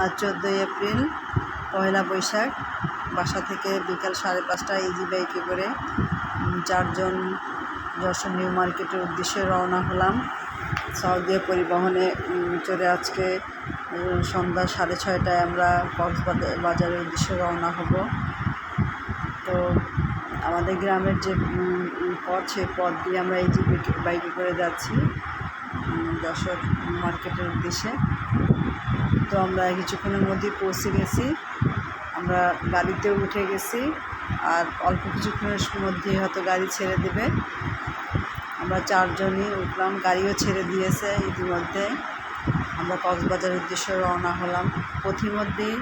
আজ 14ই এপ্রিল, পয়লা বৈশাখ। বাসা থেকে বিকাল 5:30টায় ইজি বাইকে করে 4 জন যশোর নিউ মার্কেটের উদ্দেশ্যে রওনা হলাম। সাউদিয়া পরিবহনে চড়ে আজকে সন্ধ্যা 6:30টায় আমরা কক্সবাজারের উদ্দেশ্যে রওনা হব। তো আমাদের গ্রামের যে পথ, সেই পথ দিয়ে আমরা ইজি বাইকে করে যাচ্ছি যশোর মার্কেটের উদ্দেশ্যে। তো আমরা কিছুক্ষণের মধ্যেই পৌঁছে গেছি। আমরা গাড়িতেও উঠে গেছি, আর অল্প কিছুক্ষণের মধ্যেই হয়তো গাড়ি ছেড়ে দেবে। আমরা 4 জনই উঠলাম, গাড়িও ছেড়ে দিয়েছে ইতিমধ্যে। আমরা কক্সবাজারের উদ্দেশ্যে রওনা হলাম। পথিমধ্যেই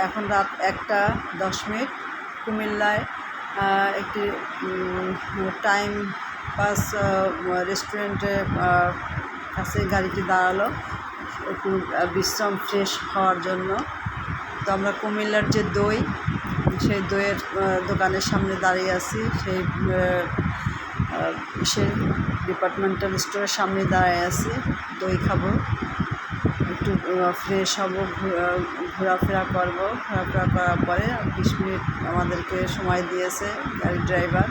এখন রাত 1:10 কুমিল্লায় একটি টাইম পাস রেস্টুরেন্টের কাছে গাড়িটি দাঁড়ালো একটু বিশ্রাম ফ্রেশ হওয়ার জন্য। তো আমরা কুমিল্লার যে দই, সেই দইয়ের দোকানের সামনে দাঁড়িয়ে আছি। সেই ডিপার্টমেন্টাল স্টোরের সামনে দাঁড়িয়ে আছি, দই খাবো, একটু ফ্রেশ হব, ঘোরাফেরা করবো। ঘোরাফেরা করার পরে 20 মিনিট আমাদেরকে সময় দিয়েছে গাড়ির ড্রাইভার।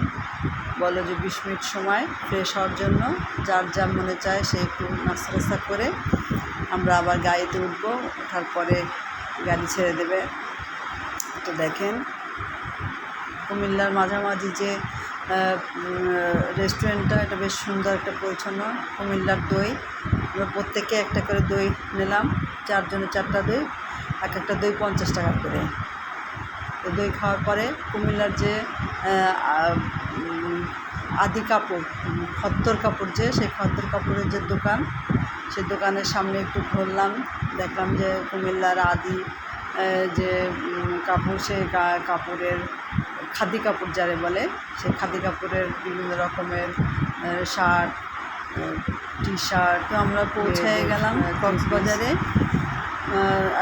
বলো যে 20 মিনিট সময় ফ্রেশ হওয়ার জন্য, যার যা মনে চায় সে একটু নাস্তা করে আমরা আবার গাড়িতে উঠবো। ওঠার পরে গাড়ি ছেড়ে দেবে। তো দেখেন, কুমিল্লার মাঝামাঝি যে রেস্টুরেন্টটা, এটা বেশ সুন্দর, একটা পরিচ্ছন্ন। কুমিল্লার দই, আমরা প্রত্যেকে একটা করে দই নিলাম। 4 জনের 4টা দই, একটা দই 50 টাকা করে। তো দই খাওয়ার পরে কুমিল্লার যে আদি কাপড়, খদ্দর কাপড়, সেই খদ্দর কাপড়ের যে দোকান, সেই দোকানের সামনে একটু ঘুরলাম। দেখলাম যে কুমিল্লার আদি যে কাপড়, সেই কাপড়ের খাদি কাপড় যারে বলে, সেই খাদি কাপড়ের বিভিন্ন রকমের শার্ট, টি শার্ট। তো আমরা পৌঁছে গেলাম কক্সবাজারে।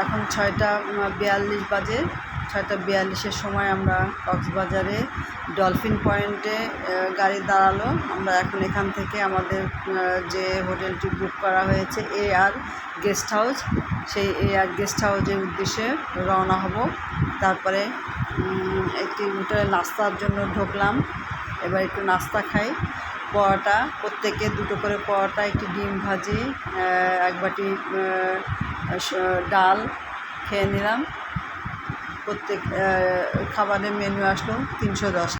এখন 6:42 বাজে। 6:42-এর সময় আমরা কক্সবাজারে ডলফিন পয়েন্টে গাড়ি দাঁড়ালো। আমরা এখন এখান থেকে আমাদের যে হোটেলটি বুক করা হয়েছে AR গেস্ট হাউস, সেই AR গেস্ট হাউসের উদ্দেশ্যে রওনা হব। তারপরে একটি হোটেলে নাস্তার জন্য ঢুকলাম। এবার একটু নাস্তা খাই। পরোটা, প্রত্যেকে 2টো করে পরোটা, একটি ডিম ভাজি, 1 বাটি ডাল খেয়ে নিলাম। প্রত্যেক খাবারের মেনু আসলো 310।